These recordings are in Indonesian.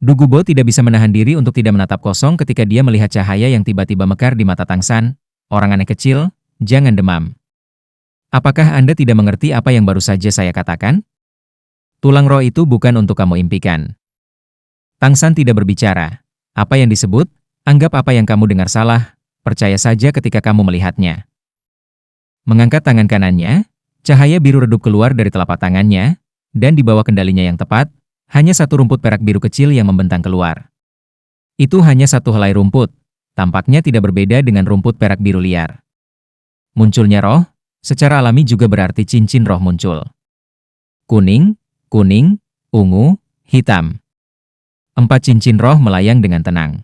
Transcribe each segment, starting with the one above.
Dugubo tidak bisa menahan diri untuk tidak menatap kosong ketika dia melihat cahaya yang tiba-tiba mekar di mata Tang San. Orang aneh kecil, jangan demam. Apakah Anda tidak mengerti apa yang baru saja saya katakan? Tulang roh itu bukan untuk kamu impikan. Tang San tidak berbicara. Apa yang disebut? Anggap apa yang kamu dengar salah. Percaya saja ketika kamu melihatnya. Mengangkat tangan kanannya, cahaya biru redup keluar dari telapak tangannya, dan di bawah kendalinya yang tepat, hanya satu rumput perak biru kecil yang membentang keluar. Itu hanya satu helai rumput, tampaknya tidak berbeda dengan rumput perak biru liar. Munculnya roh, secara alami juga berarti cincin roh muncul. Kuning, kuning, ungu, hitam. 4 cincin roh melayang dengan tenang.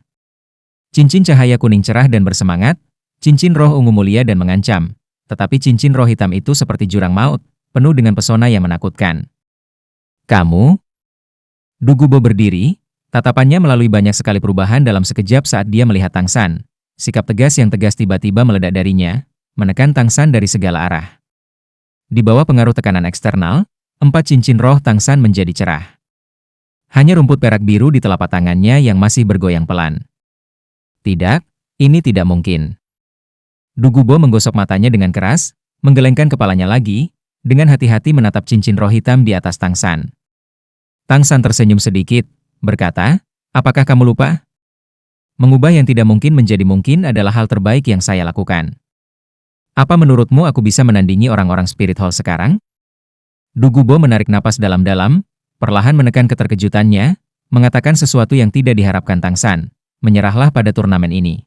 Cincin cahaya kuning cerah dan bersemangat, cincin roh ungu mulia dan mengancam, tetapi cincin roh hitam itu seperti jurang maut, penuh dengan pesona yang menakutkan. Kamu? Dugubo berdiri, tatapannya melalui banyak sekali perubahan dalam sekejap saat dia melihat Tang San. Sikap tegas yang tegas tiba-tiba meledak darinya, menekan Tang San dari segala arah. Di bawah pengaruh tekanan eksternal, 4 cincin roh Tang San menjadi cerah. Hanya rumput perak biru di telapak tangannya yang masih bergoyang pelan. Tidak, ini tidak mungkin. Dugubo menggosok matanya dengan keras, menggelengkan kepalanya lagi, dengan hati-hati menatap cincin roh hitam di atas Tang San. Tang San tersenyum sedikit, berkata, apakah kamu lupa? Mengubah yang tidak mungkin menjadi mungkin adalah hal terbaik yang saya lakukan. Apa menurutmu aku bisa menandingi orang-orang Spirit Hall sekarang? Dugubo menarik napas dalam-dalam, perlahan menekan keterkejutannya, mengatakan sesuatu yang tidak diharapkan Tang San, menyerahlah pada turnamen ini.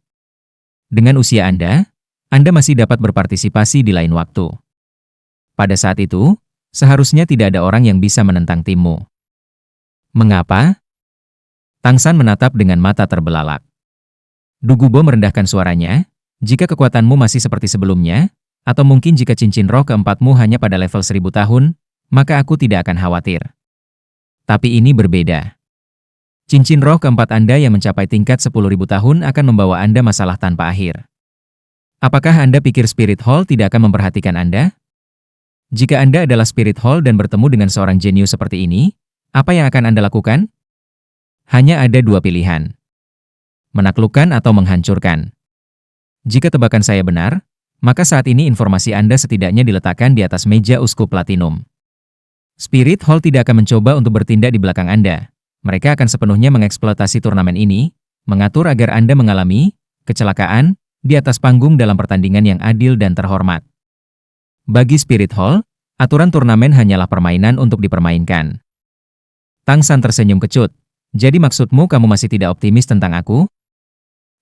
Dengan usia Anda masih dapat berpartisipasi di lain waktu. Pada saat itu, seharusnya tidak ada orang yang bisa menentang timmu. Mengapa? Tang San menatap dengan mata terbelalak. Dugubo merendahkan suaranya, jika kekuatanmu masih seperti sebelumnya, atau mungkin jika cincin roh keempatmu hanya pada level 1000 tahun, maka aku tidak akan khawatir. Tapi ini berbeda. Cincin roh keempat Anda yang mencapai tingkat 10.000 tahun akan membawa Anda masalah tanpa akhir. Apakah Anda pikir Spirit Hall tidak akan memperhatikan Anda? Jika Anda adalah Spirit Hall dan bertemu dengan seorang jenius seperti ini, apa yang akan Anda lakukan? Hanya ada 2 pilihan. Menaklukkan atau menghancurkan. Jika tebakan saya benar, maka saat ini informasi Anda setidaknya diletakkan di atas meja uskup platinum. Spirit Hall tidak akan mencoba untuk bertindak di belakang Anda. Mereka akan sepenuhnya mengeksploitasi turnamen ini, mengatur agar Anda mengalami kecelakaan di atas panggung dalam pertandingan yang adil dan terhormat. Bagi Spirit Hall, aturan turnamen hanyalah permainan untuk dipermainkan. Tang San tersenyum kecut. Jadi maksudmu kamu masih tidak optimis tentang aku?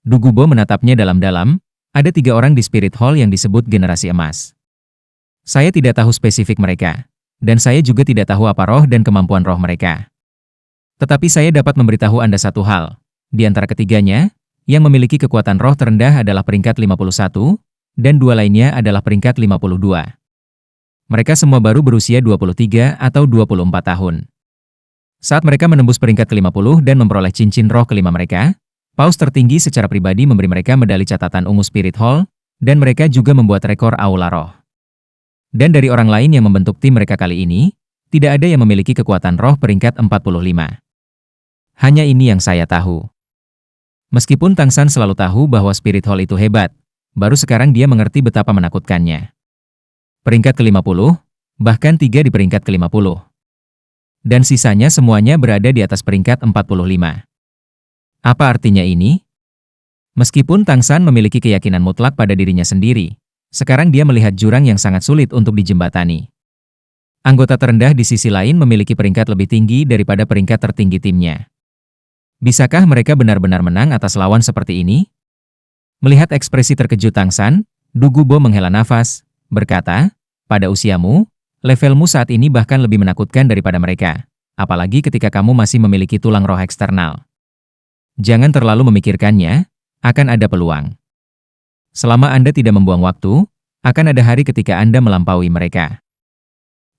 Dugubo menatapnya dalam-dalam. Ada 3 orang di Spirit Hall yang disebut generasi emas. Saya tidak tahu spesifik mereka. Dan saya juga tidak tahu apa roh dan kemampuan roh mereka. Tetapi saya dapat memberitahu Anda satu hal. Di antara ketiganya, yang memiliki kekuatan roh terendah adalah peringkat 51, dan 2 lainnya adalah peringkat 52. Mereka semua baru berusia 23 atau 24 tahun. Saat mereka menembus peringkat ke-50 dan memperoleh cincin roh kelima mereka, paus tertinggi secara pribadi memberi mereka medali catatan ungu Spirit Hall, dan mereka juga membuat rekor aula roh. Dan dari orang lain yang membentuk tim mereka kali ini, tidak ada yang memiliki kekuatan roh peringkat 45. Hanya ini yang saya tahu. Meskipun Tang San selalu tahu bahwa Spirit Hall itu hebat, baru sekarang dia mengerti betapa menakutkannya. Peringkat ke-50, bahkan 3 di peringkat ke-50. Dan sisanya semuanya berada di atas peringkat 45. Apa artinya ini? Meskipun Tang San memiliki keyakinan mutlak pada dirinya sendiri, sekarang dia melihat jurang yang sangat sulit untuk dijembatani. Anggota terendah di sisi lain memiliki peringkat lebih tinggi daripada peringkat tertinggi timnya. Bisakah mereka benar-benar menang atas lawan seperti ini? Melihat ekspresi terkejut Tang San, Dugubo menghela nafas, berkata, pada usiamu, levelmu saat ini bahkan lebih menakutkan daripada mereka, apalagi ketika kamu masih memiliki tulang roh eksternal. Jangan terlalu memikirkannya, akan ada peluang. Selama Anda tidak membuang waktu, akan ada hari ketika Anda melampaui mereka.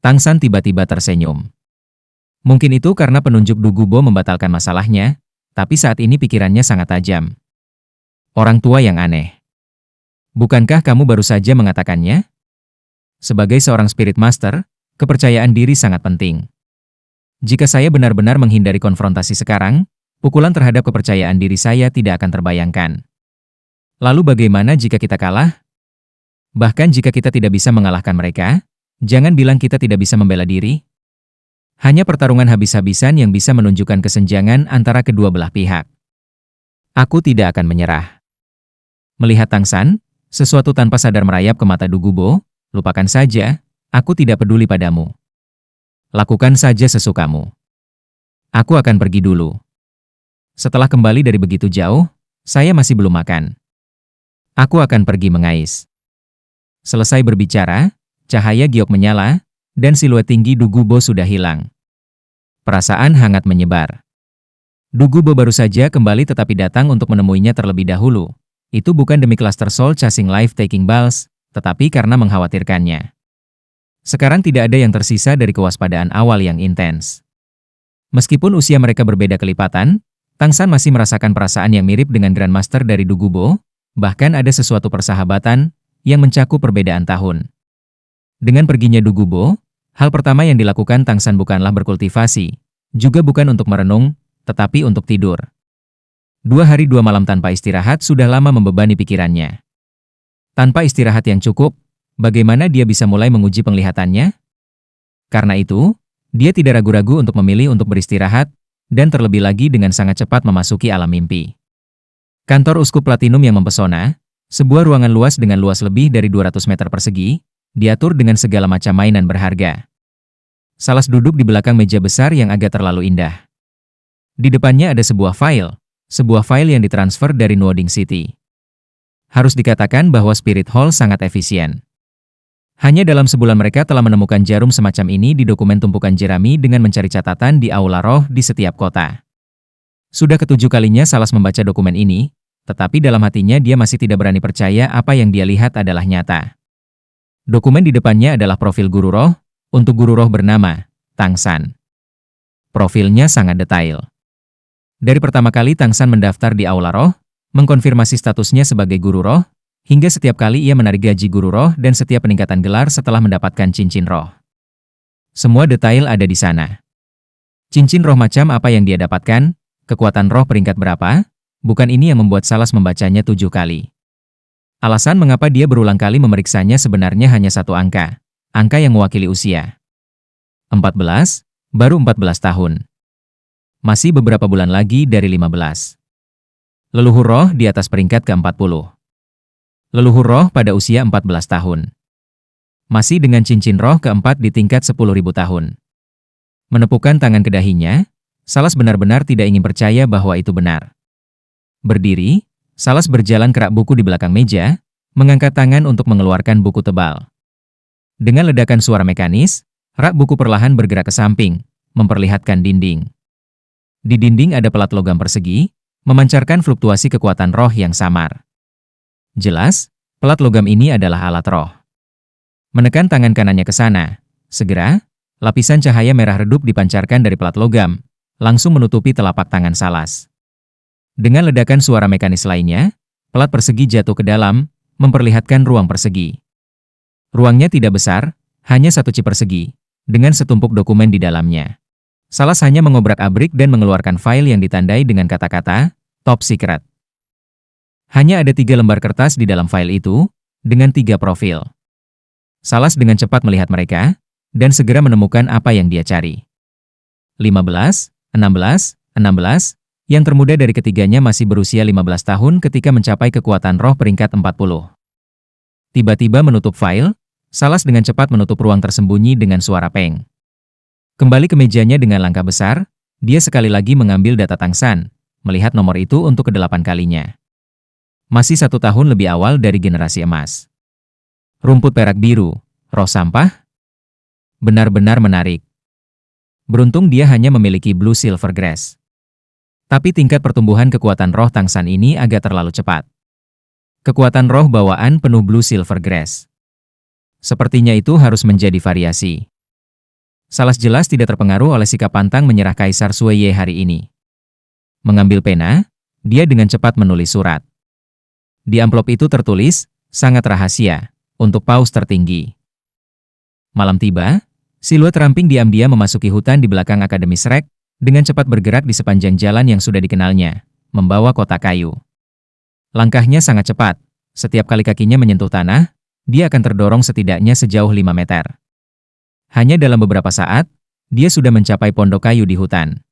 Tang San tiba-tiba tersenyum. Mungkin itu karena penunjuk Dugubo membatalkan masalahnya, tapi saat ini pikirannya sangat tajam. Orang tua yang aneh. Bukankah kamu baru saja mengatakannya? Sebagai seorang Spirit Master, kepercayaan diri sangat penting. Jika saya benar-benar menghindari konfrontasi sekarang, pukulan terhadap kepercayaan diri saya tidak akan terbayangkan. Lalu bagaimana jika kita kalah? Bahkan jika kita tidak bisa mengalahkan mereka, jangan bilang kita tidak bisa membela diri. Hanya pertarungan habis-habisan yang bisa menunjukkan kesenjangan antara kedua belah pihak. Aku tidak akan menyerah. Melihat Tang San, sesuatu tanpa sadar merayap ke mata Du Gubo. Lupakan saja, aku tidak peduli padamu. Lakukan saja sesukamu. Aku akan pergi dulu. Setelah kembali dari begitu jauh, saya masih belum makan. Aku akan pergi mengais. Selesai berbicara, cahaya giok menyala, dan siluet tinggi Du Gubo sudah hilang. Perasaan hangat menyebar. Du Gubo baru saja kembali tetapi datang untuk menemuinya terlebih dahulu. Itu bukan demi Cluster Soul Chasing Life Taking Balls, tetapi karena mengkhawatirkannya. Sekarang tidak ada yang tersisa dari kewaspadaan awal yang intens. Meskipun usia mereka berbeda kelipatan, Tang San masih merasakan perasaan yang mirip dengan Grandmaster dari Du Gubo, bahkan ada sesuatu persahabatan yang mencakup perbedaan tahun. Dengan perginya Du Gubo, hal pertama yang dilakukan Tang San bukanlah berkultivasi, juga bukan untuk merenung, tetapi untuk tidur. 2 hari 2 malam tanpa istirahat sudah lama membebani pikirannya. Tanpa istirahat yang cukup, bagaimana dia bisa mulai menguji penglihatannya? Karena itu, dia tidak ragu-ragu untuk memilih untuk beristirahat, dan terlebih lagi dengan sangat cepat memasuki alam mimpi. Kantor Uskup Platinum yang mempesona, sebuah ruangan luas dengan luas lebih dari 200 meter persegi, diatur dengan segala macam mainan berharga. Salas duduk di belakang meja besar yang agak terlalu indah. Di depannya ada sebuah file yang ditransfer dari Nuoding City. Harus dikatakan bahwa Spirit Hall sangat efisien. Hanya dalam sebulan mereka telah menemukan jarum semacam ini di dokumen tumpukan jerami dengan mencari catatan di Aula Roh di setiap kota. Sudah ke-7 kalinya Salas membaca dokumen ini, tetapi dalam hatinya dia masih tidak berani percaya apa yang dia lihat adalah nyata. Dokumen di depannya adalah profil guru roh, untuk guru roh bernama Tang San. Profilnya sangat detail. Dari pertama kali Tang San mendaftar di Aula Roh, mengkonfirmasi statusnya sebagai guru roh, hingga setiap kali ia menarik gaji guru roh dan setiap peningkatan gelar setelah mendapatkan cincin roh. Semua detail ada di sana. Cincin roh macam apa yang dia dapatkan, kekuatan roh peringkat berapa, bukan ini yang membuat Salas membacanya 7 kali. Alasan mengapa dia berulang kali memeriksanya sebenarnya hanya satu angka yang mewakili usia. 14, baru 14 tahun. Masih beberapa bulan lagi dari 15. Leluhur roh di atas peringkat ke-40. Leluhur roh pada usia 14 tahun. Masih dengan cincin roh keempat di tingkat 10.000 tahun. Menepukkan tangan ke dahinya, Salas benar-benar tidak ingin percaya bahwa itu benar. Berdiri, Salas berjalan ke rak buku di belakang meja, mengangkat tangan untuk mengeluarkan buku tebal. Dengan ledakan suara mekanis, rak buku perlahan bergerak ke samping, memperlihatkan dinding. Di dinding ada pelat logam persegi, memancarkan fluktuasi kekuatan roh yang samar. Jelas, pelat logam ini adalah alat roh. Menekan tangan kanannya ke sana, segera, lapisan cahaya merah redup dipancarkan dari pelat logam, langsung menutupi telapak tangan Salas. Dengan ledakan suara mekanis lainnya, pelat persegi jatuh ke dalam, memperlihatkan ruang persegi. Ruangnya tidak besar, hanya satu chip persegi, dengan setumpuk dokumen di dalamnya. Salas hanya mengobrak-abrik dan mengeluarkan file yang ditandai dengan kata-kata Top Secret. Hanya ada 3 lembar kertas di dalam file itu, dengan 3 profil. Salas dengan cepat melihat mereka, dan segera menemukan apa yang dia cari. 15, 16, 16, yang termuda dari ketiganya masih berusia 15 tahun ketika mencapai kekuatan roh peringkat 40. Tiba-tiba menutup file, Salas dengan cepat menutup ruang tersembunyi dengan suara peng. Kembali ke mejanya dengan langkah besar, dia sekali lagi mengambil data Tang San, melihat nomor itu untuk ke-8 kalinya. Masih 1 tahun lebih awal dari generasi emas. Rumput perak biru, roh sampah? Benar-benar menarik. Beruntung dia hanya memiliki blue silver grass. Tapi tingkat pertumbuhan kekuatan roh Tang San ini agak terlalu cepat. Kekuatan roh bawaan penuh blue silver grass. Sepertinya itu harus menjadi variasi. Salas jelas tidak terpengaruh oleh sikap pantang menyerah Kaisar Sueye hari ini. Mengambil pena, dia dengan cepat menulis surat. Di amplop itu tertulis, sangat rahasia, untuk paus tertinggi. Malam tiba, siluet ramping diam-diam memasuki hutan di belakang Akademi Shrek, dengan cepat bergerak di sepanjang jalan yang sudah dikenalnya, membawa kotak kayu. Langkahnya sangat cepat, setiap kali kakinya menyentuh tanah, dia akan terdorong setidaknya sejauh 5 meter. Hanya dalam beberapa saat, dia sudah mencapai pondok kayu di hutan.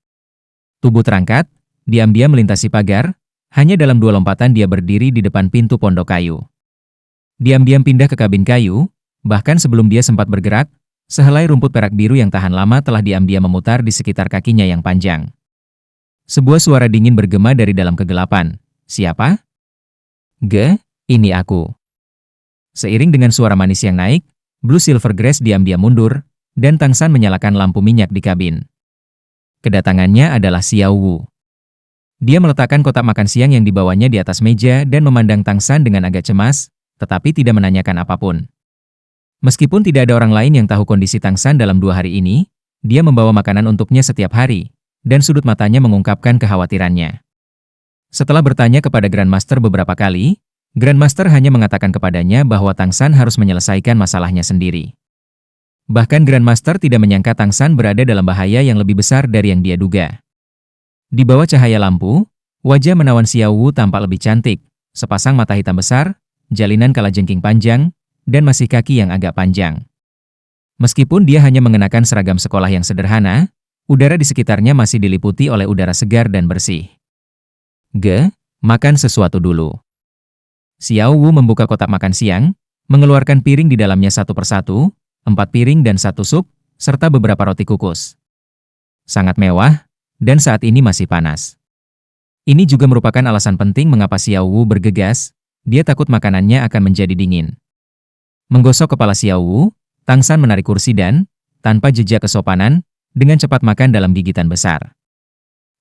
Tubuh terangkat, diam-diam melintasi pagar, hanya dalam 2 lompatan dia berdiri di depan pintu pondok kayu. Diam-diam pindah ke kabin kayu, bahkan sebelum dia sempat bergerak, sehelai rumput perak biru yang tahan lama telah diam-diam memutar di sekitar kakinya yang panjang. Sebuah suara dingin bergema dari dalam kegelapan. Siapa? Ini aku. Seiring dengan suara manis yang naik, Blue Silvergrass diam-diam mundur, dan Tang San menyalakan lampu minyak di kabin. Kedatangannya adalah Xiao Wu. Dia meletakkan kotak makan siang yang dibawanya di atas meja dan memandang Tang San dengan agak cemas, tetapi tidak menanyakan apapun. Meskipun tidak ada orang lain yang tahu kondisi Tang San dalam 2 hari ini, dia membawa makanan untuknya setiap hari, dan sudut matanya mengungkapkan kekhawatirannya. Setelah bertanya kepada Grandmaster beberapa kali, Grandmaster hanya mengatakan kepadanya bahwa Tang San harus menyelesaikan masalahnya sendiri. Bahkan Grandmaster tidak menyangka Tang San berada dalam bahaya yang lebih besar dari yang dia duga. Di bawah cahaya lampu, wajah menawan Xiao Wu tampak lebih cantik, sepasang mata hitam besar, jalinan kalajengking panjang, dan masih kaki yang agak panjang. Meskipun dia hanya mengenakan seragam sekolah yang sederhana, udara di sekitarnya masih diliputi oleh udara segar dan bersih. Makan sesuatu dulu. Xiao Wu membuka kotak makan siang, mengeluarkan piring di dalamnya satu persatu, 4 piring dan 1 sup, serta beberapa roti kukus. Sangat mewah, dan saat ini masih panas. Ini juga merupakan alasan penting mengapa Xiao Wu bergegas, dia takut makanannya akan menjadi dingin. Menggosok kepala Xiao Wu, Tang San menarik kursi dan, tanpa jejak kesopanan, dengan cepat makan dalam gigitan besar.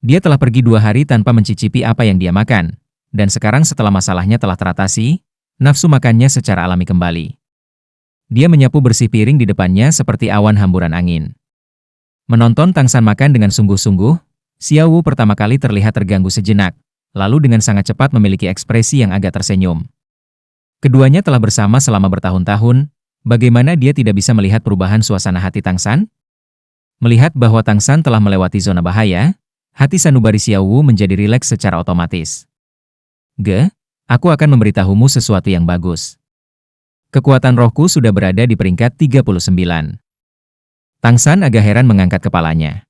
Dia telah pergi 2 hari tanpa mencicipi apa yang dia makan, dan sekarang setelah masalahnya telah teratasi, nafsu makannya secara alami kembali. Dia menyapu bersih piring di depannya seperti awan hamburan angin. Menonton Tang San makan dengan sungguh-sungguh, Xiao Wu pertama kali terlihat terganggu sejenak, lalu dengan sangat cepat memiliki ekspresi yang agak tersenyum. Keduanya telah bersama selama bertahun-tahun, bagaimana dia tidak bisa melihat perubahan suasana hati Tang San? Melihat bahwa Tang San telah melewati zona bahaya, hati sanubari Xiao Wu menjadi rileks secara otomatis. Aku akan memberitahumu sesuatu yang bagus. Kekuatan rohku sudah berada di peringkat 39. Tang San agak heran mengangkat kepalanya.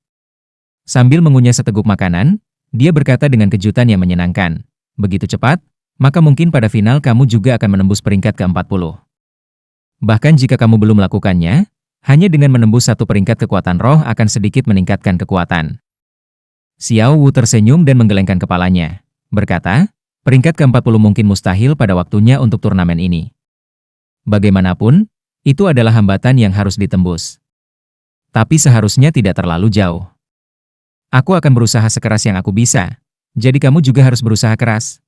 Sambil mengunyah seteguk makanan, dia berkata dengan kejutan yang menyenangkan. Begitu cepat, maka mungkin pada final kamu juga akan menembus peringkat ke-40. Bahkan jika kamu belum melakukannya, hanya dengan menembus 1 peringkat kekuatan roh akan sedikit meningkatkan kekuatan. Xiao Wu tersenyum dan menggelengkan kepalanya, berkata, peringkat ke-40 mungkin mustahil pada waktunya untuk turnamen ini. Bagaimanapun, itu adalah hambatan yang harus ditembus. Tapi seharusnya tidak terlalu jauh. Aku akan berusaha sekeras yang aku bisa, jadi kamu juga harus berusaha keras.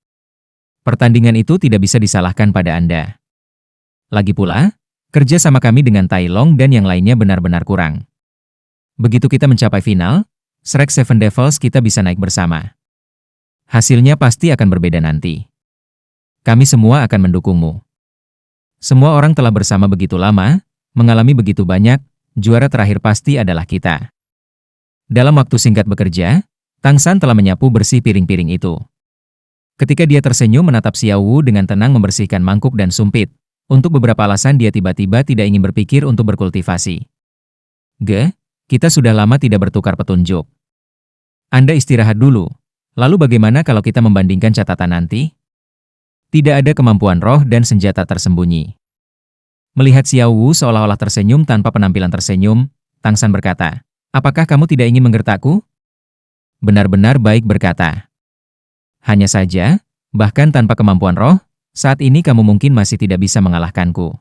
Pertandingan itu tidak bisa disalahkan pada Anda. Lagi pula, kerja sama kami dengan Tai Long dan yang lainnya benar-benar kurang. Begitu kita mencapai final, Shrek Seven Devils kita bisa naik bersama. Hasilnya pasti akan berbeda nanti. Kami semua akan mendukungmu. Semua orang telah bersama begitu lama, mengalami begitu banyak, juara terakhir pasti adalah kita. Dalam waktu singkat bekerja, Tang San telah menyapu bersih piring-piring itu. Ketika dia tersenyum menatap Xiao Wu dengan tenang membersihkan mangkuk dan sumpit, untuk beberapa alasan dia tiba-tiba tidak ingin berpikir untuk berkultivasi. Kita sudah lama tidak bertukar petunjuk. Anda istirahat dulu, lalu bagaimana kalau kita membandingkan catatan nanti? Tidak ada kemampuan roh dan senjata tersembunyi. Melihat Xiao Wu seolah-olah tersenyum tanpa penampilan tersenyum, Tang San berkata, apakah kamu tidak ingin menggertakku? Benar-benar baik berkata. Hanya saja, bahkan tanpa kemampuan roh, saat ini kamu mungkin masih tidak bisa mengalahkanku.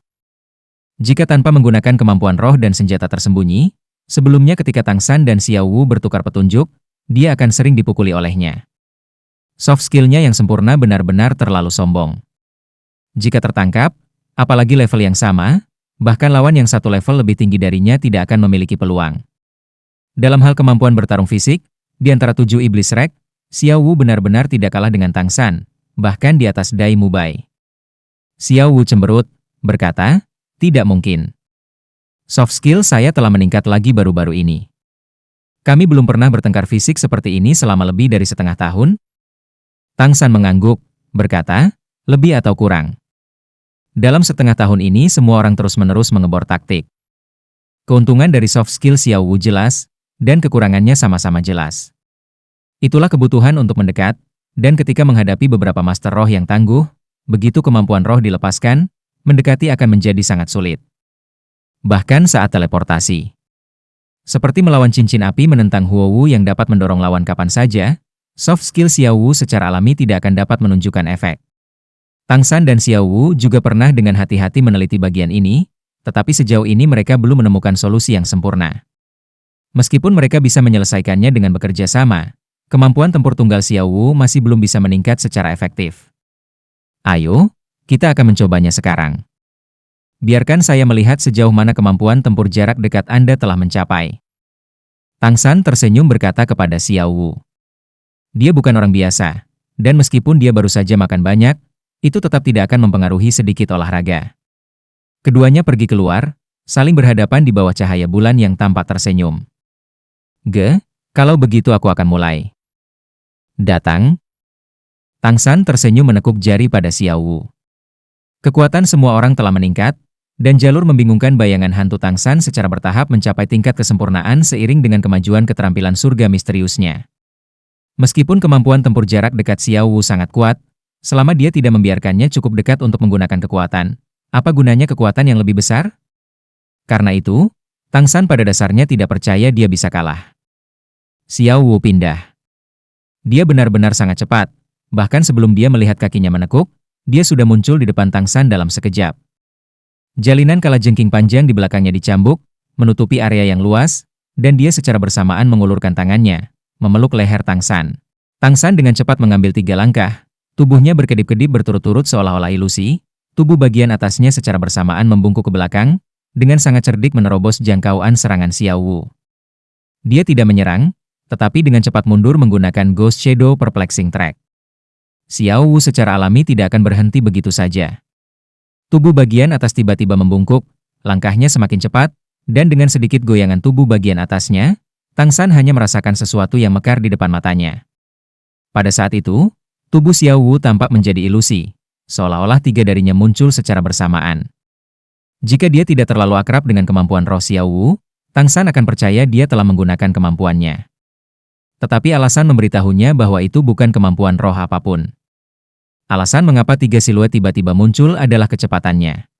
Jika tanpa menggunakan kemampuan roh dan senjata tersembunyi, sebelumnya ketika Tang San dan Xiao Wu bertukar petunjuk, dia akan sering dipukuli olehnya. Soft skill-nya yang sempurna benar-benar terlalu sombong. Jika tertangkap, apalagi level yang sama, bahkan lawan yang 1 level lebih tinggi darinya tidak akan memiliki peluang. Dalam hal kemampuan bertarung fisik, di antara 7 iblis Shrek, Xiao Wu benar-benar tidak kalah dengan Tang San, bahkan di atas Dai Mubai. Xiao Wu cemberut, berkata, tidak mungkin. Soft skill saya telah meningkat lagi baru-baru ini. Kami belum pernah bertengkar fisik seperti ini selama lebih dari setengah tahun. Tang San mengangguk, berkata, lebih atau kurang. Dalam setengah tahun ini semua orang terus-menerus mengebor taktik. Keuntungan dari soft skill Xiao Wu jelas, dan kekurangannya sama-sama jelas. Itulah kebutuhan untuk mendekat, dan ketika menghadapi beberapa master roh yang tangguh, begitu kemampuan roh dilepaskan, mendekati akan menjadi sangat sulit. Bahkan saat teleportasi. Seperti melawan cincin api menentang Huowu yang dapat mendorong lawan kapan saja, soft skill Xiao Wu secara alami tidak akan dapat menunjukkan efek. Tang San dan Xiao Wu juga pernah dengan hati-hati meneliti bagian ini, tetapi sejauh ini mereka belum menemukan solusi yang sempurna. Meskipun mereka bisa menyelesaikannya dengan bekerja sama, kemampuan tempur tunggal Xiao Wu masih belum bisa meningkat secara efektif. Ayo, kita akan mencobanya sekarang. Biarkan saya melihat sejauh mana kemampuan tempur jarak dekat Anda telah mencapai. Tang San tersenyum berkata kepada Xiao Wu. Dia bukan orang biasa, dan meskipun dia baru saja makan banyak, itu tetap tidak akan mempengaruhi sedikit olahraga. Keduanya pergi keluar, saling berhadapan di bawah cahaya bulan yang tampak tersenyum. Kalau begitu aku akan mulai. Datang. Tang San tersenyum menekuk jari pada Xiao Wu. Kekuatan semua orang telah meningkat, dan jalur membingungkan bayangan hantu Tang San secara bertahap mencapai tingkat kesempurnaan seiring dengan kemajuan keterampilan surga misteriusnya. Meskipun kemampuan tempur jarak dekat Xiao Wu sangat kuat, selama dia tidak membiarkannya cukup dekat untuk menggunakan kekuatan, apa gunanya kekuatan yang lebih besar? Karena itu, Tang San pada dasarnya tidak percaya dia bisa kalah. Xiao Wu pindah. Dia benar-benar sangat cepat, bahkan sebelum dia melihat kakinya menekuk, dia sudah muncul di depan Tang San dalam sekejap. Jalinan kalajengking panjang di belakangnya dicambuk, menutupi area yang luas, dan dia secara bersamaan mengulurkan tangannya, memeluk leher Tang San. Tang San dengan cepat mengambil 3 langkah, tubuhnya berkedip-kedip berturut-turut seolah-olah ilusi, tubuh bagian atasnya secara bersamaan membungkuk ke belakang, dengan sangat cerdik menerobos jangkauan serangan Xiao Wu. Dia tidak menyerang, tetapi dengan cepat mundur menggunakan Ghost Shadow Perplexing Track. Xiao Wu secara alami tidak akan berhenti begitu saja. Tubuh bagian atas tiba-tiba membungkuk, langkahnya semakin cepat, dan dengan sedikit goyangan tubuh bagian atasnya, Tang San hanya merasakan sesuatu yang mekar di depan matanya. Pada saat itu, tubuh Xiao Wu tampak menjadi ilusi, seolah-olah 3 darinya muncul secara bersamaan. Jika dia tidak terlalu akrab dengan kemampuan roh Xiao Wu, Tang San akan percaya dia telah menggunakan kemampuannya. Tetapi alasan memberitahunya bahwa itu bukan kemampuan roh apapun. Alasan mengapa 3 siluet tiba-tiba muncul adalah kecepatannya.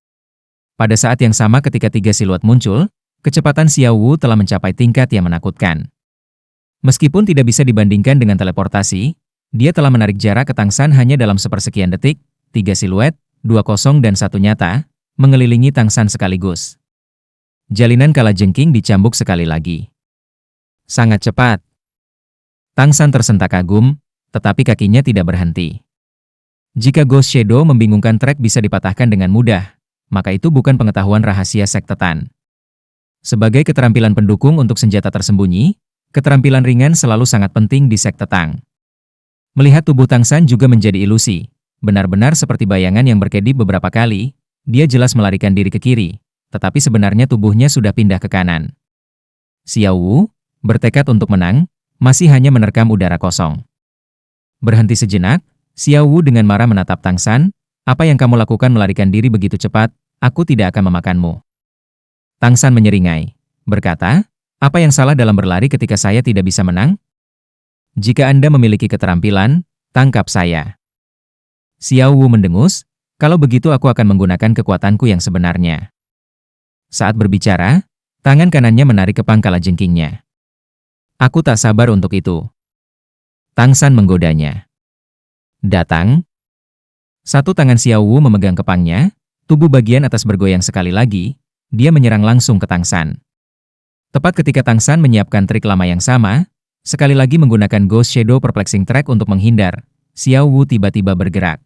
Pada saat yang sama ketika 3 siluet muncul, kecepatan Xiao Wu telah mencapai tingkat yang menakutkan. Meskipun tidak bisa dibandingkan dengan teleportasi, dia telah menarik jarak ke Tang San hanya dalam sepersekian detik, 3 siluet, 2 kosong dan 1 nyata, mengelilingi Tang San sekaligus. Jalinan kalajengking dicambuk sekali lagi. Sangat cepat. Tang San tersentak kagum, tetapi kakinya tidak berhenti. Jika Ghost Shadow membingungkan track bisa dipatahkan dengan mudah, maka itu bukan pengetahuan rahasia sekte Tan. Sebagai keterampilan pendukung untuk senjata tersembunyi, keterampilan ringan selalu sangat penting di sekte Tang. Melihat tubuh Tang San juga menjadi ilusi, benar-benar seperti bayangan yang berkedip beberapa kali, dia jelas melarikan diri ke kiri, tetapi sebenarnya tubuhnya sudah pindah ke kanan. Xiao Wu, bertekad untuk menang, masih hanya menerkam udara kosong. Berhenti sejenak, Xiao Wu dengan marah menatap Tang San, apa yang kamu lakukan melarikan diri begitu cepat, aku tidak akan memakanmu. Tang San menyeringai, berkata, apa yang salah dalam berlari ketika saya tidak bisa menang? Jika Anda memiliki keterampilan, tangkap saya. Xiao Wu mendengus, kalau begitu aku akan menggunakan kekuatanku yang sebenarnya. Saat berbicara, tangan kanannya menarik kepang kalajengkingnya. Aku tak sabar untuk itu. Tang San menggodanya. Datang. Satu tangan Xiao Wu memegang kepangnya, tubuh bagian atas bergoyang sekali lagi, dia menyerang langsung ke Tang San. Tepat ketika Tang San menyiapkan trik lama yang sama, sekali lagi menggunakan Ghost Shadow Perplexing Track untuk menghindar, Xiao Wu tiba-tiba bergerak.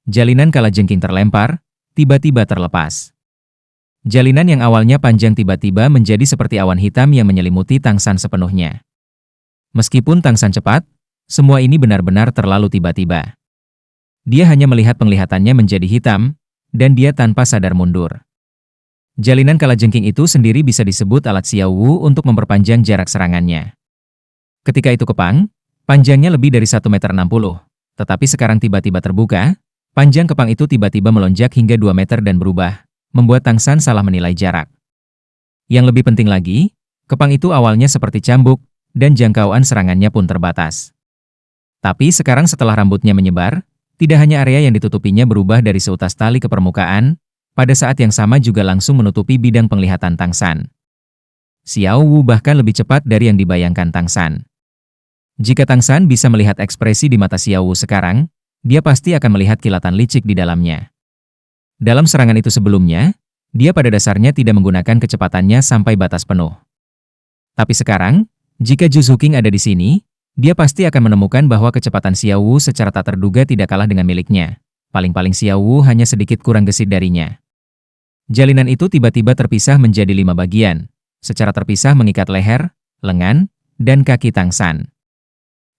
Jalinan kalajengking terlempar, tiba-tiba terlepas. Jalinan yang awalnya panjang tiba-tiba menjadi seperti awan hitam yang menyelimuti Tang San sepenuhnya. Meskipun Tang San cepat, semua ini benar-benar terlalu tiba-tiba. Dia hanya melihat penglihatannya menjadi hitam, dan dia tanpa sadar mundur. Jalinan kalajengking itu sendiri bisa disebut alat Xiao Wu untuk memperpanjang jarak serangannya. Ketika itu kepang, panjangnya lebih dari 1,60 meter. Tetapi sekarang tiba-tiba terbuka, panjang kepang itu tiba-tiba melonjak hingga 2 meter dan berubah, membuat Tang San salah menilai jarak. Yang lebih penting lagi, kepang itu awalnya seperti cambuk, dan jangkauan serangannya pun terbatas. Tapi sekarang setelah rambutnya menyebar, tidak hanya area yang ditutupinya berubah dari seutas tali ke permukaan, pada saat yang sama juga langsung menutupi bidang penglihatan Tang San. Xiao Wu bahkan lebih cepat dari yang dibayangkan Tang San. Jika Tang San bisa melihat ekspresi di mata Xiao Wu sekarang, dia pasti akan melihat kilatan licik di dalamnya. Dalam serangan itu sebelumnya, dia pada dasarnya tidak menggunakan kecepatannya sampai batas penuh. Tapi sekarang, jika Zhu Zuqing ada di sini, dia pasti akan menemukan bahwa kecepatan Xiao Wu secara tak terduga tidak kalah dengan miliknya. Paling-paling Xiao Wu hanya sedikit kurang gesit darinya. Jalinan itu tiba-tiba terpisah menjadi 5 bagian, secara terpisah mengikat leher, lengan, dan kaki Tang San.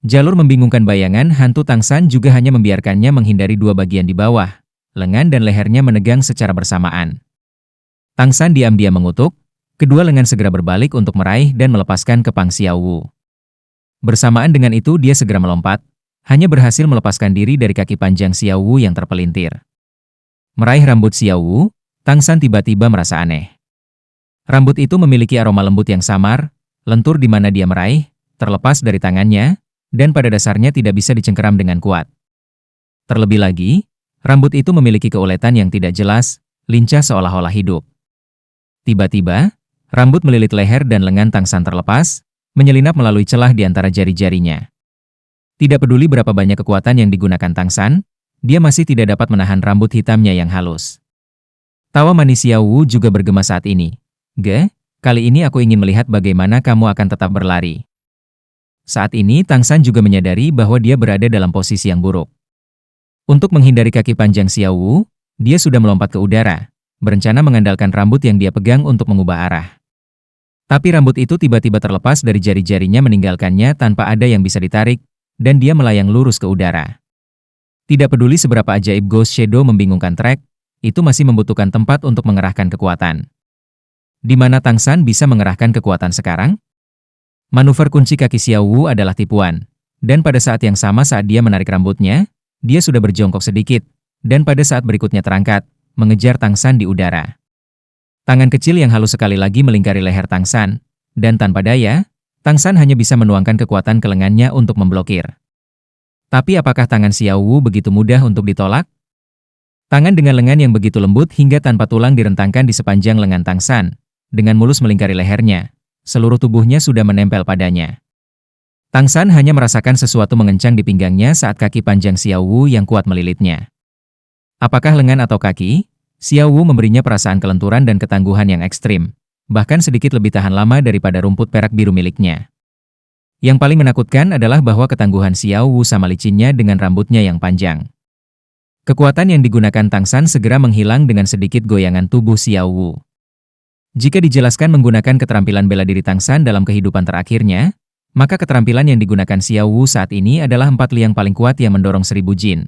Jalur membingungkan bayangan hantu Tang San juga hanya membiarkannya menghindari 2 bagian di bawah, lengan dan lehernya menegang secara bersamaan. Tang San diam-diam mengutuk, kedua lengan segera berbalik untuk meraih dan melepaskan kepang Xiao Wu. Bersamaan dengan itu dia segera melompat, hanya berhasil melepaskan diri dari kaki panjang Xiao Wu yang terpelintir. Meraih rambut Xiao Wu, Tang San tiba-tiba merasa aneh. Rambut itu memiliki aroma lembut yang samar, lentur di mana dia meraih, terlepas dari tangannya, dan pada dasarnya tidak bisa dicengkeram dengan kuat. Terlebih lagi, rambut itu memiliki keuletan yang tidak jelas, lincah seolah-olah hidup. Tiba-tiba, rambut melilit leher dan lengan Tang San terlepas, menyelinap melalui celah di antara jari-jarinya. Tidak peduli berapa banyak kekuatan yang digunakan Tang San, dia masih tidak dapat menahan rambut hitamnya yang halus. Tawa manis Xiao Wu juga bergema saat ini. "Ge, kali ini aku ingin melihat bagaimana kamu akan tetap berlari." Saat ini Tang San juga menyadari bahwa dia berada dalam posisi yang buruk. Untuk menghindari kaki panjang Xiao Wu, dia sudah melompat ke udara, berencana mengandalkan rambut yang dia pegang untuk mengubah arah. Tapi rambut itu tiba-tiba terlepas dari jari-jarinya meninggalkannya tanpa ada yang bisa ditarik, dan dia melayang lurus ke udara. Tidak peduli seberapa ajaib Ghost Shadow membingungkan Trek, itu masih membutuhkan tempat untuk mengerahkan kekuatan. Di mana Tang San bisa mengerahkan kekuatan sekarang? Manuver kunci kaki Xiao Wu adalah tipuan, dan pada saat yang sama saat dia menarik rambutnya, dia sudah berjongkok sedikit, dan pada saat berikutnya terangkat, mengejar Tang San di udara. Tangan kecil yang halus sekali lagi melingkari leher Tang San, dan tanpa daya, Tang San hanya bisa menuangkan kekuatan ke lengannya untuk memblokir. Tapi apakah tangan Xiao Wu begitu mudah untuk ditolak? Tangan dengan lengan yang begitu lembut hingga tanpa tulang direntangkan di sepanjang lengan Tang San, dengan mulus melingkari lehernya, seluruh tubuhnya sudah menempel padanya. Tang San hanya merasakan sesuatu mengencang di pinggangnya saat kaki panjang Xiao Wu yang kuat melilitnya. Apakah lengan atau kaki? Xiao Wu memberinya perasaan kelenturan dan ketangguhan yang ekstrim, bahkan sedikit lebih tahan lama daripada rumput perak biru miliknya. Yang paling menakutkan adalah bahwa ketangguhan Xiao Wu sama licinnya dengan rambutnya yang panjang. Kekuatan yang digunakan Tang San segera menghilang dengan sedikit goyangan tubuh Xiao Wu. Jika dijelaskan menggunakan keterampilan bela diri Tang San dalam kehidupan terakhirnya, maka keterampilan yang digunakan Xiao Wu saat ini adalah 4 liang paling kuat yang mendorong 1000 jin.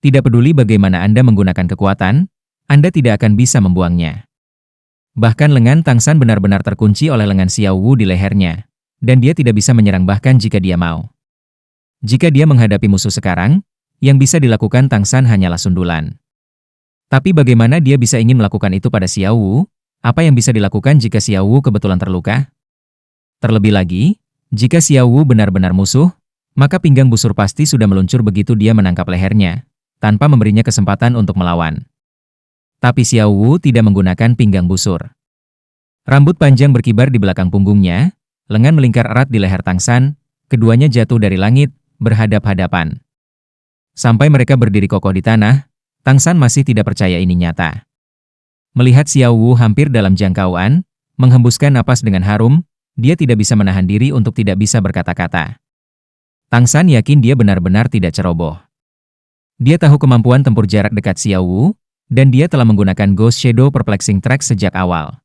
Tidak peduli bagaimana Anda menggunakan kekuatan, Anda tidak akan bisa membuangnya. Bahkan lengan Tang San benar-benar terkunci oleh lengan Xiao Wu di lehernya, dan dia tidak bisa menyerang bahkan jika dia mau. Jika dia menghadapi musuh sekarang, yang bisa dilakukan Tang San hanyalah sundulan. Tapi bagaimana dia bisa ingin melakukan itu pada Xiao Wu? Apa yang bisa dilakukan jika Xiao Wu kebetulan terluka? Terlebih lagi, jika Xiao Wu benar-benar musuh, maka pinggang busur pasti sudah meluncur begitu dia menangkap lehernya, tanpa memberinya kesempatan untuk melawan. Tapi Xiao Wu tidak menggunakan pinggang busur. Rambut panjang berkibar di belakang punggungnya, lengan melingkar erat di leher Tang San, keduanya jatuh dari langit, berhadap-hadapan. Sampai mereka berdiri kokoh di tanah, Tang San masih tidak percaya ini nyata. Melihat Xiao Wu hampir dalam jangkauan, menghembuskan napas dengan harum, dia tidak bisa menahan diri untuk tidak bisa berkata-kata. Tang San yakin dia benar-benar tidak ceroboh. Dia tahu kemampuan tempur jarak dekat Xiao Wu, dan dia telah menggunakan Ghost Shadow Perplexing Track sejak awal.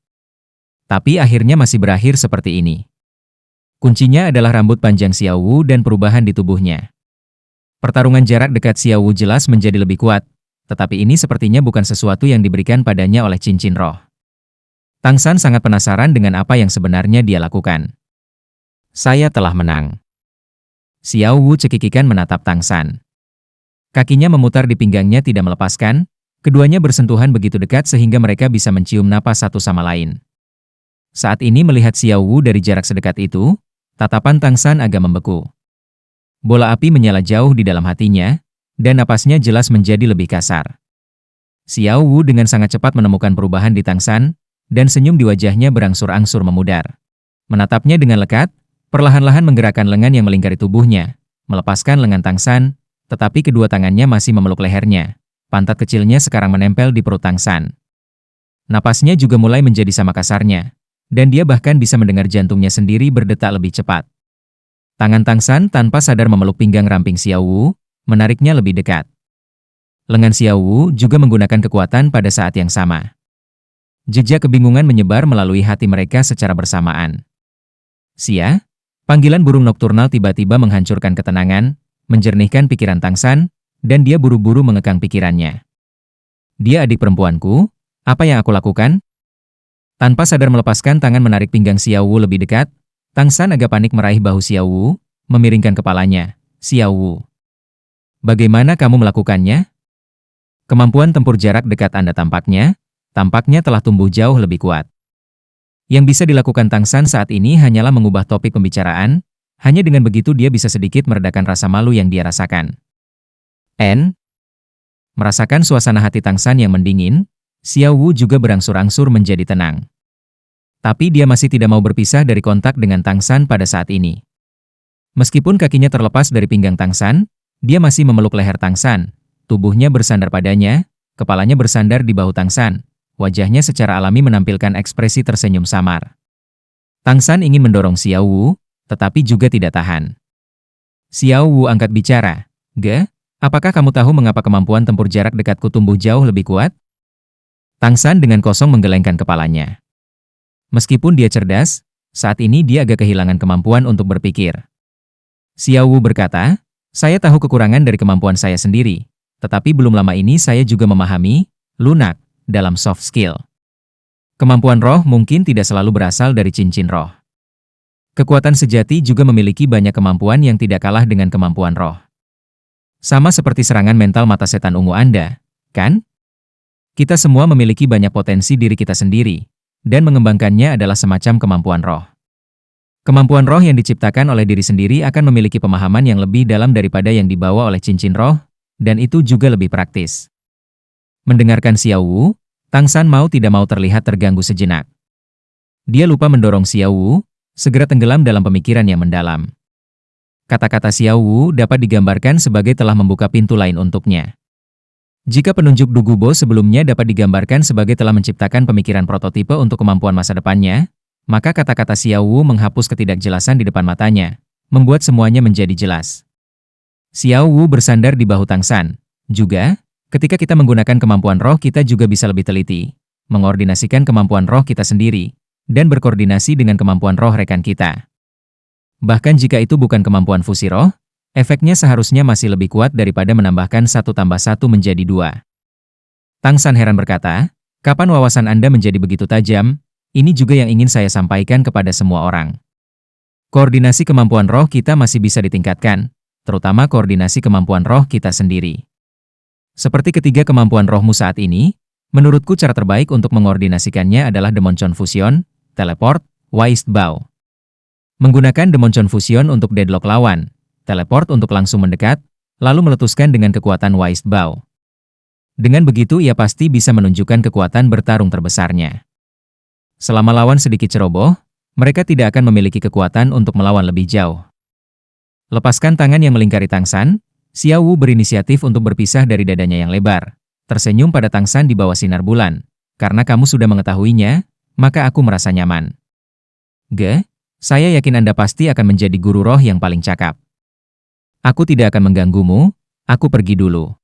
Tapi akhirnya masih berakhir seperti ini. Kuncinya adalah rambut panjang Xiao Wu dan perubahan di tubuhnya. Pertarungan jarak dekat Xiao Wu jelas menjadi lebih kuat, tetapi ini sepertinya bukan sesuatu yang diberikan padanya oleh cincin roh. Tang San sangat penasaran dengan apa yang sebenarnya dia lakukan. Saya telah menang. Xiao Wu cekikikan menatap Tang San. Kakinya memutar di pinggangnya tidak melepaskan, keduanya bersentuhan begitu dekat sehingga mereka bisa mencium napas satu sama lain. Saat ini melihat Xiao Wu dari jarak sedekat itu, tatapan Tang San agak membeku. Bola api menyala jauh di dalam hatinya, dan napasnya jelas menjadi lebih kasar. Xiao Wu dengan sangat cepat menemukan perubahan di Tang San, dan senyum di wajahnya berangsur-angsur memudar. Menatapnya dengan lekat, perlahan-lahan menggerakkan lengan yang melingkari tubuhnya, melepaskan lengan Tang San, tetapi kedua tangannya masih memeluk lehernya. Pantat kecilnya sekarang menempel di perut Tang San. Napasnya juga mulai menjadi sama kasarnya, dan dia bahkan bisa mendengar jantungnya sendiri berdetak lebih cepat. Tangan Tang San tanpa sadar memeluk pinggang ramping Xiao Wu, menariknya lebih dekat. Lengan Xiao Wu juga menggunakan kekuatan pada saat yang sama. Jejak kebingungan menyebar melalui hati mereka secara bersamaan. Sia, panggilan burung nokturnal tiba-tiba menghancurkan ketenangan, menjernihkan pikiran Tang San, dan dia buru-buru mengekang pikirannya. Dia adik perempuanku, apa yang aku lakukan? Tanpa sadar melepaskan tangan menarik pinggang Xiao Wu lebih dekat, Tang San agak panik meraih bahu Xiao Wu, memiringkan kepalanya. Xiao Wu, bagaimana kamu melakukannya? Kemampuan tempur jarak dekat Anda tampaknya telah tumbuh jauh lebih kuat. Yang bisa dilakukan Tang San saat ini hanyalah mengubah topik pembicaraan, hanya dengan begitu dia bisa sedikit meredakan rasa malu yang dia rasakan. Merasakan suasana hati Tang San yang mendingin, Xiao Wu juga berangsur-angsur menjadi tenang. Tapi dia masih tidak mau berpisah dari kontak dengan Tang San pada saat ini. Meskipun kakinya terlepas dari pinggang Tang San, dia masih memeluk leher Tang San, tubuhnya bersandar padanya, kepalanya bersandar di bahu Tang San. Wajahnya secara alami menampilkan ekspresi tersenyum samar. Tang San ingin mendorong Xiao Wu, tetapi juga tidak tahan. Xiao Wu angkat bicara. Ge, apakah kamu tahu mengapa kemampuan tempur jarak dekatku tumbuh jauh lebih kuat? Tang San dengan kosong menggelengkan kepalanya. Meskipun dia cerdas, saat ini dia agak kehilangan kemampuan untuk berpikir. Xiao Wu berkata, saya tahu kekurangan dari kemampuan saya sendiri, tetapi belum lama ini saya juga memahami, lunak, dalam soft skill. Kemampuan roh mungkin tidak selalu berasal dari cincin roh. Kekuatan sejati juga memiliki banyak kemampuan yang tidak kalah dengan kemampuan roh. Sama seperti serangan mental mata setan ungu Anda, kan? Kita semua memiliki banyak potensi diri kita sendiri, dan mengembangkannya adalah semacam kemampuan roh. Kemampuan roh yang diciptakan oleh diri sendiri akan memiliki pemahaman yang lebih dalam daripada yang dibawa oleh cincin roh, dan itu juga lebih praktis. Mendengarkan Xiao Wu, Tang San mau tidak mau terlihat terganggu sejenak. Dia lupa mendorong Xiao Wu, segera tenggelam dalam pemikiran yang mendalam. Kata-kata Xiao Wu dapat digambarkan sebagai telah membuka pintu lain untuknya. Jika penunjuk Du Gubo sebelumnya dapat digambarkan sebagai telah menciptakan pemikiran prototipe untuk kemampuan masa depannya, maka kata-kata Xiao Wu menghapus ketidakjelasan di depan matanya, membuat semuanya menjadi jelas. Xiao Wu bersandar di bahu Tang San. Juga, ketika kita menggunakan kemampuan roh kita juga bisa lebih teliti, mengordinasikan kemampuan roh kita sendiri, dan berkoordinasi dengan kemampuan roh rekan kita. Bahkan jika itu bukan kemampuan fusi roh, efeknya seharusnya masih lebih kuat daripada menambahkan 1 tambah 1 menjadi 2. Tang San heran berkata, kapan wawasan Anda menjadi begitu tajam? Ini juga yang ingin saya sampaikan kepada semua orang. Koordinasi kemampuan roh kita masih bisa ditingkatkan, terutama koordinasi kemampuan roh kita sendiri. Seperti ketiga kemampuan rohmu saat ini, menurutku cara terbaik untuk mengordinasikannya adalah Demonchon Fusion, Teleport, Wise Bow. Menggunakan Demonchon Fusion untuk deadlock lawan, Teleport untuk langsung mendekat, lalu meletuskan dengan kekuatan Wise Bow. Dengan begitu ia pasti bisa menunjukkan kekuatan bertarung terbesarnya. Selama lawan sedikit ceroboh, mereka tidak akan memiliki kekuatan untuk melawan lebih jauh. Lepaskan tangan yang melingkari Tang San, Xiao Wu berinisiatif untuk berpisah dari dadanya yang lebar. Tersenyum pada Tang San di bawah sinar bulan. Karena kamu sudah mengetahuinya, maka aku merasa nyaman. Ge, saya yakin Anda pasti akan menjadi guru roh yang paling cakap. Aku tidak akan mengganggumu, aku pergi dulu.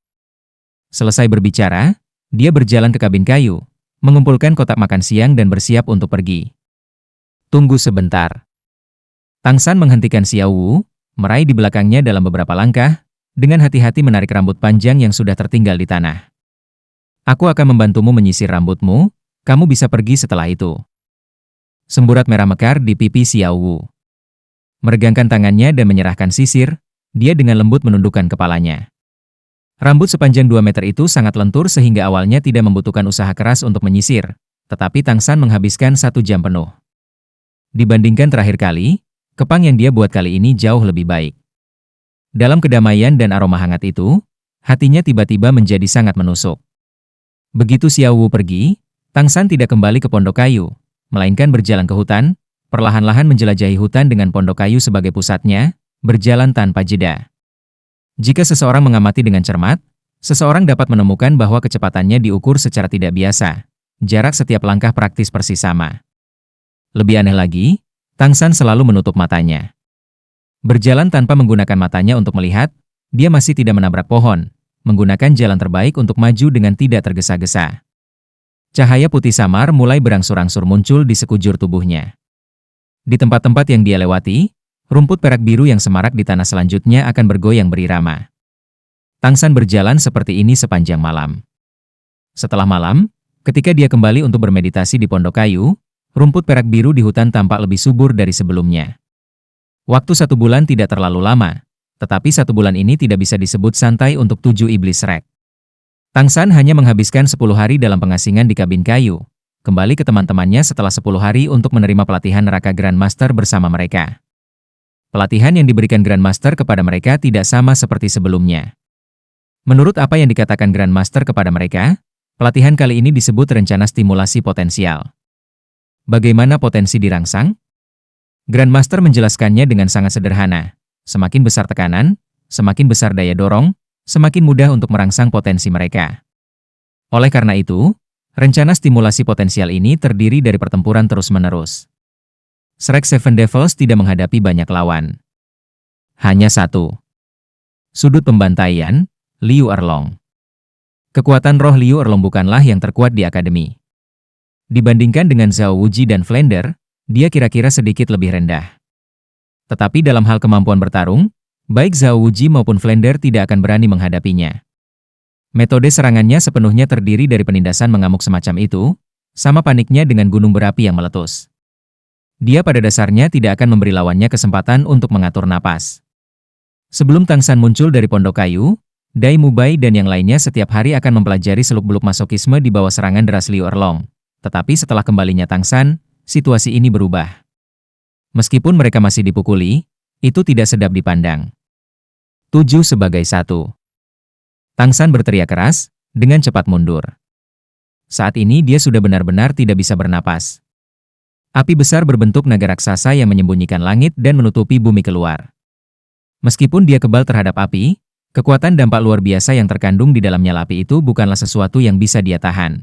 Selesai berbicara, dia berjalan ke kabin kayu, mengumpulkan kotak makan siang dan bersiap untuk pergi. Tunggu sebentar. Tang San menghentikan Xiao Wu, meraih di belakangnya dalam beberapa langkah, dengan hati-hati menarik rambut panjang yang sudah tertinggal di tanah. Aku akan membantumu menyisir rambutmu, kamu bisa pergi setelah itu. Semburat merah mekar di pipi Xiao Wu. Meregangkan tangannya dan menyerahkan sisir, dia dengan lembut menundukkan kepalanya. Rambut sepanjang 2 meter itu sangat lentur sehingga awalnya tidak membutuhkan usaha keras untuk menyisir, tetapi Tang San menghabiskan 1 jam penuh. Dibandingkan terakhir kali, kepang yang dia buat kali ini jauh lebih baik. Dalam kedamaian dan aroma hangat itu, hatinya tiba-tiba menjadi sangat menusuk. Begitu Xiao Wu pergi, Tang San tidak kembali ke pondok kayu, melainkan berjalan ke hutan, perlahan-lahan menjelajahi hutan dengan pondok kayu sebagai pusatnya, berjalan tanpa jeda. Jika seseorang mengamati dengan cermat, seseorang dapat menemukan bahwa kecepatannya diukur secara tidak biasa. Jarak setiap langkah praktis persis sama. Lebih aneh lagi, Tang San selalu menutup matanya. Berjalan tanpa menggunakan matanya untuk melihat, dia masih tidak menabrak pohon, menggunakan jalan terbaik untuk maju dengan tidak tergesa-gesa. Cahaya putih samar mulai berangsur-angsur muncul di sekujur tubuhnya. Di tempat-tempat yang dia lewati, rumput perak biru yang semarak di tanah selanjutnya akan bergoyang berirama. Tang San berjalan seperti ini sepanjang malam. Setelah malam, ketika dia kembali untuk bermeditasi di pondok kayu, rumput perak biru di hutan tampak lebih subur dari sebelumnya. Waktu 1 bulan tidak terlalu lama, tetapi 1 bulan ini tidak bisa disebut santai untuk 7 iblis Rek. Tang San hanya menghabiskan 10 hari dalam pengasingan di kabin kayu, kembali ke teman-temannya setelah 10 hari untuk menerima pelatihan neraka Grandmaster bersama mereka. Pelatihan yang diberikan Grandmaster kepada mereka tidak sama seperti sebelumnya. Menurut apa yang dikatakan Grandmaster kepada mereka, pelatihan kali ini disebut rencana stimulasi potensial. Bagaimana potensi dirangsang? Grandmaster menjelaskannya dengan sangat sederhana. Semakin besar tekanan, semakin besar daya dorong, semakin mudah untuk merangsang potensi mereka. Oleh karena itu, rencana stimulasi potensial ini terdiri dari pertempuran terus-menerus. Shrek Seven Devils tidak menghadapi banyak lawan. Hanya 1. Sudut pembantaian, Liu Erlong. Kekuatan roh Liu Erlong bukanlah yang terkuat di akademi. Dibandingkan dengan Zhao Wuji dan Flender, dia kira-kira sedikit lebih rendah. Tetapi dalam hal kemampuan bertarung, baik Zhao Wuji maupun Flender tidak akan berani menghadapinya. Metode serangannya sepenuhnya terdiri dari penindasan mengamuk semacam itu, sama paniknya dengan gunung berapi yang meletus. Dia pada dasarnya tidak akan memberi lawannya kesempatan untuk mengatur napas. Sebelum Tang San muncul dari pondok kayu, Dai Mubai dan yang lainnya setiap hari akan mempelajari seluk-beluk masokisme di bawah serangan deras Liu Erlong. Tetapi setelah kembalinya Tang San, situasi ini berubah. Meskipun mereka masih dipukuli, itu tidak sedap dipandang. 7 sebagai 1. Tang San berteriak keras, dengan cepat mundur. Saat ini dia sudah benar-benar tidak bisa bernapas. Api besar berbentuk naga raksasa yang menyembunyikan langit dan menutupi bumi keluar. Meskipun dia kebal terhadap api, kekuatan dampak luar biasa yang terkandung di dalamnya api itu bukanlah sesuatu yang bisa dia tahan.